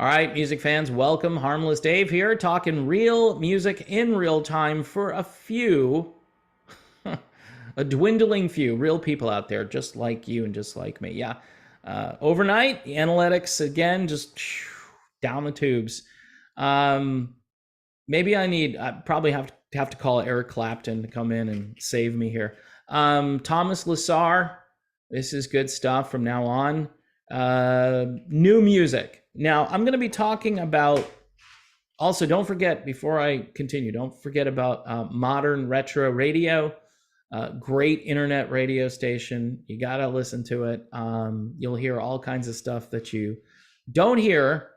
All right, music fans, welcome. Harmless Dave here, talking real music in real time for a few, a dwindling few real people out there, just like you and just like me. Yeah. Overnight, the analytics again, just down the tubes. Um, Maybe I probably have to call Eric Clapton to come in and save me here. Thomas Lassar, this is good stuff from now on. New music. Now, I'm going to be talking about, also, don't forget, before I continue, don't forget about Modern Retro Radio, great internet radio station. You got to listen to it. You'll hear all kinds of stuff that you don't hear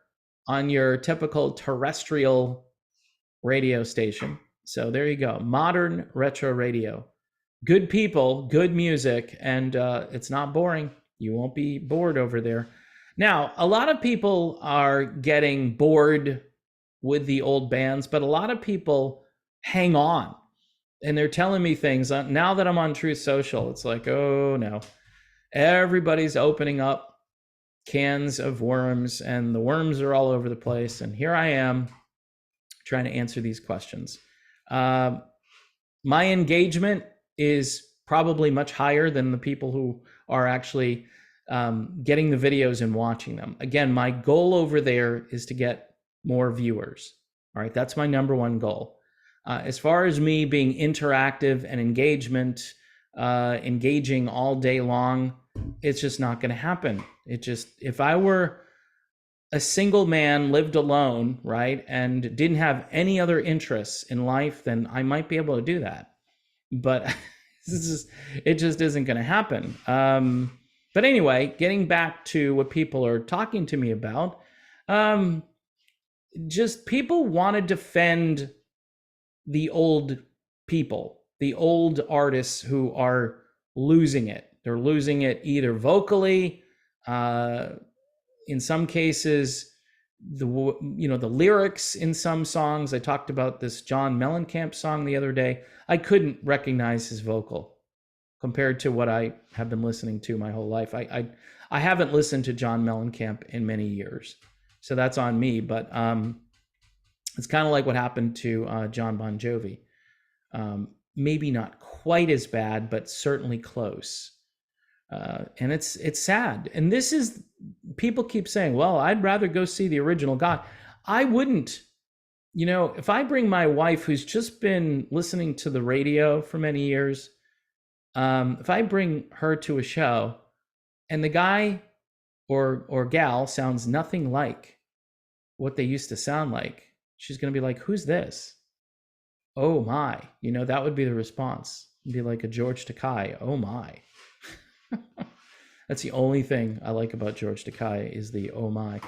on your typical terrestrial radio station. So there you go. Modern Retro Radio. Good people, good music, and it's not boring. You won't be bored over there. Now, a lot of people are getting bored with the old bands, but a lot of people hang on and they're telling me things. Now that I'm on Truth Social, it's like, oh no, everybody's opening up cans of worms and the worms are all over the place. And here I am trying to answer these questions. My engagement is probably much higher than the people who are actually getting the videos and watching them. Again, my goal over there is to get more viewers. All right, that's my number one goal. As far as me being interactive and engaging all day long, it's just not going to happen. If I were a single man, lived alone, right, and didn't have any other interests in life, then I might be able to do that. But it just isn't going to happen. But anyway, getting back to what people are talking to me about, just people want to defend the old people, the old artists who are losing it. They're losing it either vocally, in some cases, the lyrics in some songs. I talked about this John Mellencamp song the other day. I couldn't recognize his vocal compared to what I have been listening to my whole life. I haven't listened to John Mellencamp in many years, so that's on me. But it's kind of like what happened to John Bon Jovi. Maybe not quite as bad, but certainly close. And it's sad. And this is, people keep saying, well, I'd rather go see the original guy. I wouldn't. If I bring my wife, who's just been listening to the radio for many years, if I bring her to a show and the guy or gal sounds nothing like what they used to sound like, she's going to be like, who's this? Oh my. That would be the response. It'd be like a George Takei. Oh my. That's the only thing I like about George Takei is the oh my.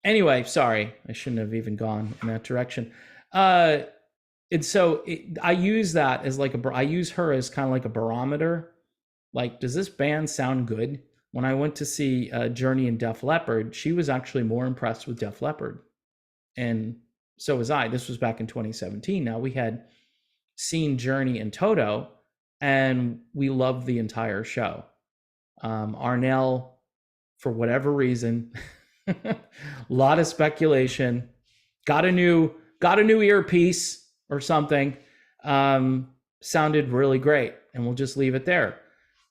Anyway, sorry, I shouldn't have even gone in that direction. And so I use that as I use her as kind of like a barometer. Like, does this band sound good? When I went to see Journey and Def Leppard, she was actually more impressed with Def Leppard, and so was I. This was back in 2017. Now, we had seen Journey and Toto, and we loved the entire show. Arnell, for whatever reason, a lot of speculation, got a new earpiece or something, sounded really great, and we'll just leave it there.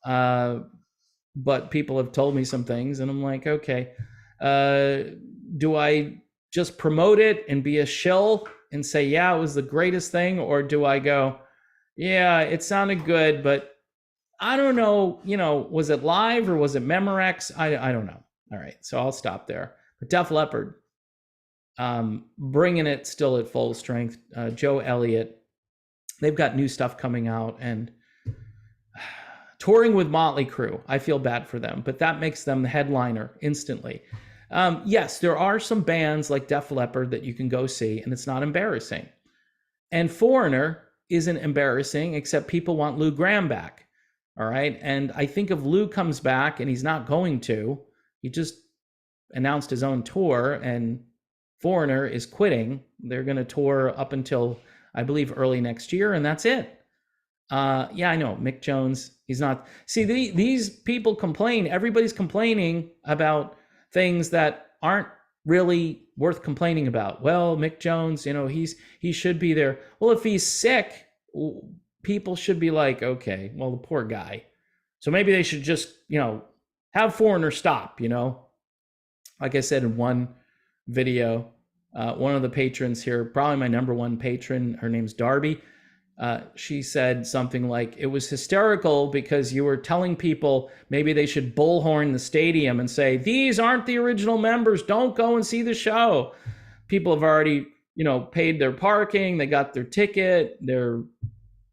But people have told me some things, and I'm like, okay, do I just promote it and be a shill and say, yeah, it was the greatest thing? Or do I go, yeah, it sounded good, but I don't know, was it live or was it Memorex? I don't know. All right, so I'll stop there. But Def Leppard, bringing it still at full strength. Joe Elliott, they've got new stuff coming out, and touring with Motley Crue. I feel bad for them, but that makes them the headliner instantly. Yes, there are some bands like Def Leppard that you can go see, and it's not embarrassing. And Foreigner isn't embarrassing, except people want Lou Gramm back. All right. And I think if Lou comes back, and he's not going to, he just announced his own tour, and Foreigner is quitting. They're going to tour up until, I believe, early next year, and that's it. Yeah, I know. Mick Jones, he's not. See, these people complain. Everybody's complaining about things that aren't really worth complaining about? Well, Mick Jones, he should be there. Well, if he's sick, people should be like, okay, well, the poor guy. So maybe they should just, have Foreigner stop, Like I said in one video, one of the patrons here, probably my number one patron, her name's Darby. She said something like, it was hysterical because you were telling people maybe they should bullhorn the stadium and say, these aren't the original members, don't go and see the show. People have already, paid their parking, they got their ticket, they're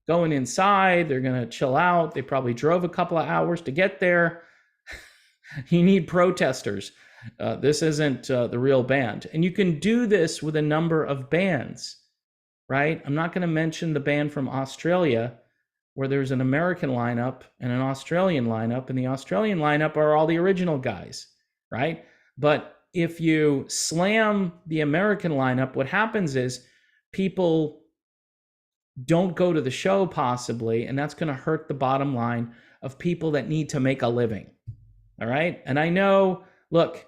going inside, they're going to chill out. They probably drove a couple of hours to get there. You need protesters. This isn't the real band. And you can do this with a number of bands, right? I'm not going to mention the band from Australia where there's an American lineup and an Australian lineup, and the Australian lineup are all the original guys, right? But if you slam the American lineup, what happens is people don't go to the show possibly, and that's going to hurt the bottom line of people that need to make a living. All right. And I know, look,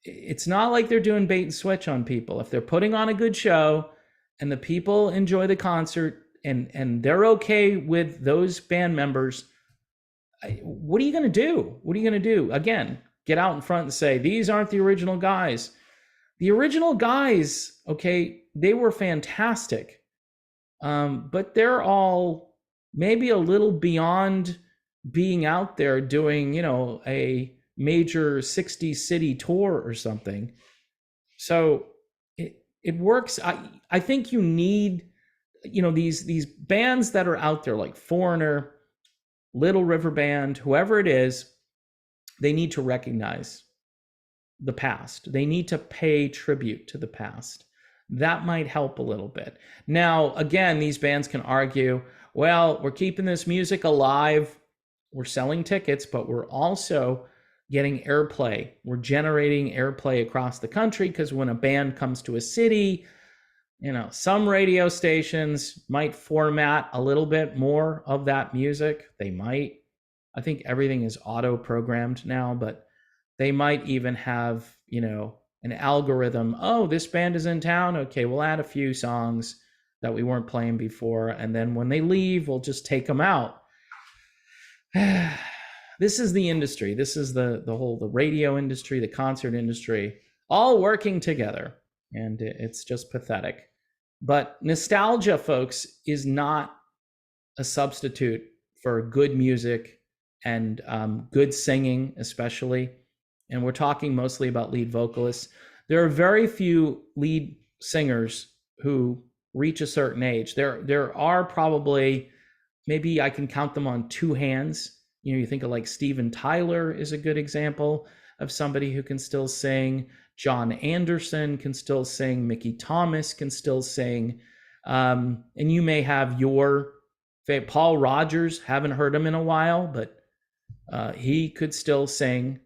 it's not like they're doing bait and switch on people. If they're putting on a good show and the people enjoy the concert and they're okay with those band members, what are you going to do? What are you going to do? Again, get out in front and say, these aren't the original guys. The original guys, okay, they were fantastic. But they're all maybe a little beyond being out there doing, a major 60 city tour or something. So it works. I think you need, these bands that are out there like Foreigner, Little River Band, whoever it is, they need to recognize the past. They need to pay tribute to the past. That might help a little bit. Now, again, these bands can argue, well, we're keeping this music alive. We're selling tickets, but we're also getting airplay. We're generating airplay across the country because when a band comes to a city, some radio stations might format a little bit more of that music. They might. I think everything is auto-programmed now, but they might even have, an algorithm. Oh, this band is in town. Okay, we'll add a few songs that we weren't playing before. And then when they leave, we'll just take them out. This is the industry. This is the radio industry, the concert industry, all working together. And it's just pathetic. But nostalgia, folks, is not a substitute for good music and good singing, especially. And we're talking mostly about lead vocalists. There are very few lead singers who reach a certain age. There are probably, maybe I can count them on two hands. You think of like Steven Tyler is a good example of somebody who can still sing. John Anderson can still sing. Mickey Thomas can still sing. And you may have your favorite, Paul Rogers, haven't heard him in a while, but he could still sing.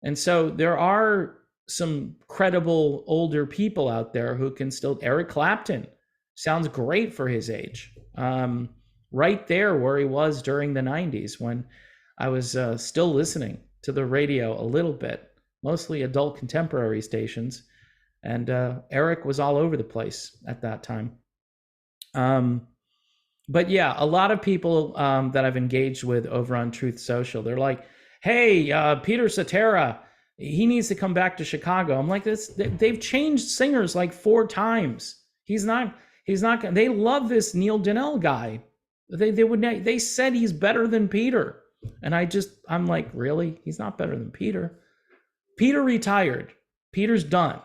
And so there are some credible older people out there who can still. Eric Clapton sounds great for his age. Right there where he was during the 90s when I was still listening to the radio a little bit, mostly adult contemporary stations. And Eric was all over the place at that time. But yeah, a lot of people that I've engaged with over on Truth Social, they're like, hey, Peter Cetera, he needs to come back to Chicago. I'm like, they've changed singers like 4 times. He's not, they love this Neil Donnell guy. They said he's better than Peter. And I'm like, really? He's not better than Peter. Peter retired. Peter's done.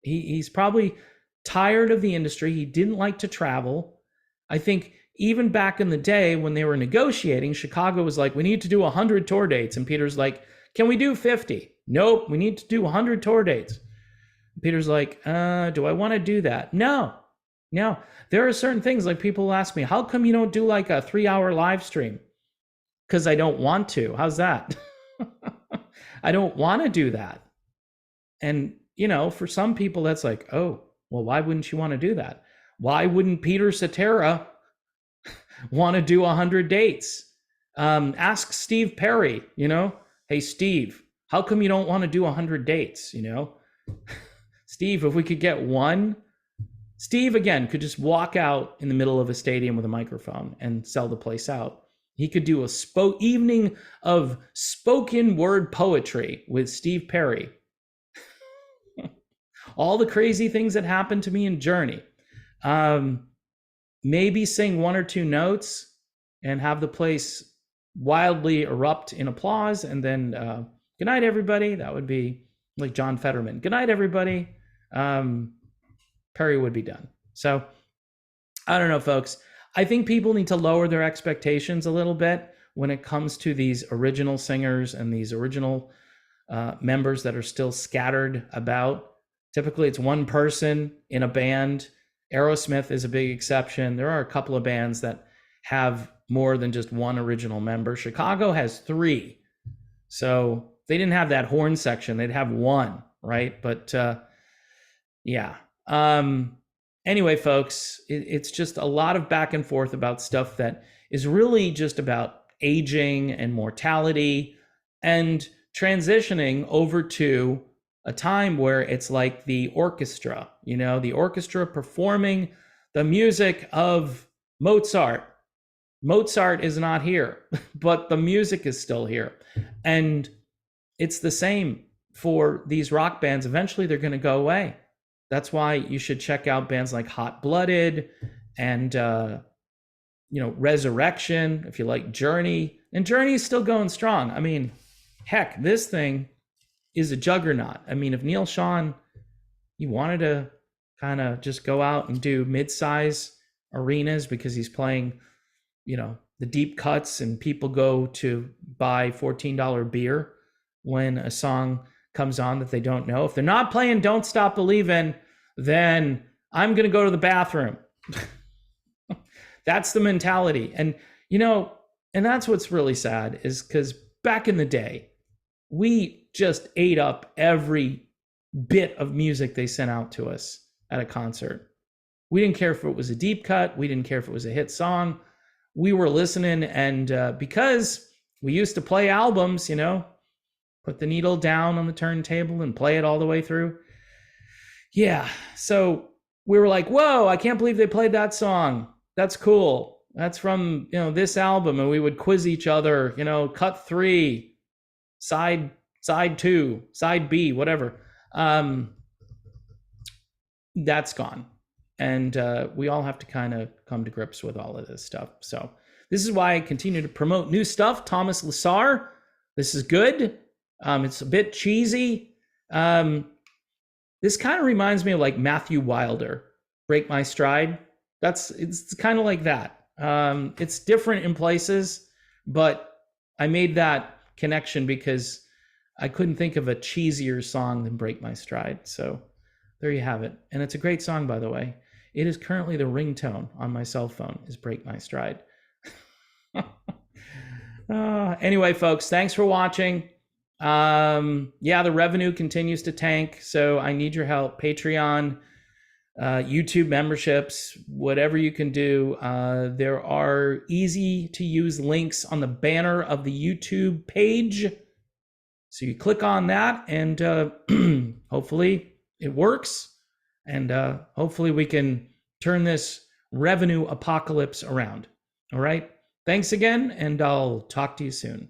He's probably tired of the industry. He didn't like to travel. I think even back in the day when they were negotiating, Chicago was like, we need to do 100 tour dates. And Peter's like, can we do 50? Nope, we need to do 100 tour dates. Peter's like, do I want to do that? No. There are certain things, like people ask me, how come you don't do like a 3-hour live stream? Because I don't want to. How's that? I don't want to do that. And, for some people, that's like, oh, well, why wouldn't you want to do that? Why wouldn't Peter Cetera want to do 100 dates? Ask Steve Perry, hey, Steve, how come you don't want to do 100 dates? Steve, if we could get one, Steve again could just walk out in the middle of a stadium with a microphone and sell the place out. He could do a evening of spoken word poetry with Steve Perry. All the crazy things that happened to me in Journey. Maybe sing one or two notes and have the place wildly erupt in applause, and then good night, everybody. That would be like John Fetterman. Good night, everybody. Perry would be done. So I don't know, folks. I think people need to lower their expectations a little bit when it comes to these original singers and these original members that are still scattered about. Typically, it's one person in a band. Aerosmith is a big exception. There are a couple of bands that have more than just one original member. Chicago has 3. So if they didn't have that horn section, they'd have 1, right? But yeah. Anyway, folks, it's just a lot of back and forth about stuff that is really just about aging and mortality and transitioning over to a time where it's like the orchestra, the orchestra performing the music of Mozart. Mozart is not here, but the music is still here. And it's the same for these rock bands. Eventually they're going to go away. That's why you should check out bands like Hot Blooded and, Resurrection, if you like Journey. And Journey is still going strong. I mean, heck, this thing is a juggernaut. I mean, if Neil Schon, he wanted to kind of just go out and do mid-size arenas because he's playing, the deep cuts, and people go to buy $14 beer when a song comes on that they don't know. If they're not playing Don't Stop Believin', then I'm going to go to the bathroom. That's the mentality. And, and that's what's really sad, is because back in the day, we just ate up every bit of music they sent out to us at a concert. We didn't care if it was a deep cut. We didn't care if it was a hit song. We were listening, and because we used to play albums, put the needle down on the turntable and play it all the way through. Yeah, so we were like, whoa, I can't believe they played that song. That's cool. That's from, this album. And we would quiz each other, cut 3, side 2, side B, whatever. That's gone. And we all have to kind of come to grips with all of this stuff. So this is why I continue to promote new stuff. Thomas Lassar, this is good. It's a bit cheesy. This kind of reminds me of like Matthew Wilder, Break My Stride. It's kind of like that. It's different in places, but I made that connection because I couldn't think of a cheesier song than Break My Stride. So there you have it. And it's a great song, by the way. It is currently the ringtone on my cell phone, is Break My Stride. Anyway, folks, thanks for watching. The revenue continues to tank, so I need your help. Patreon, YouTube memberships, whatever you can do. There are easy to use links on the banner of the YouTube page. So you click on that, and hopefully it works. And hopefully we can turn this revenue apocalypse around. All right. Thanks again, and I'll talk to you soon.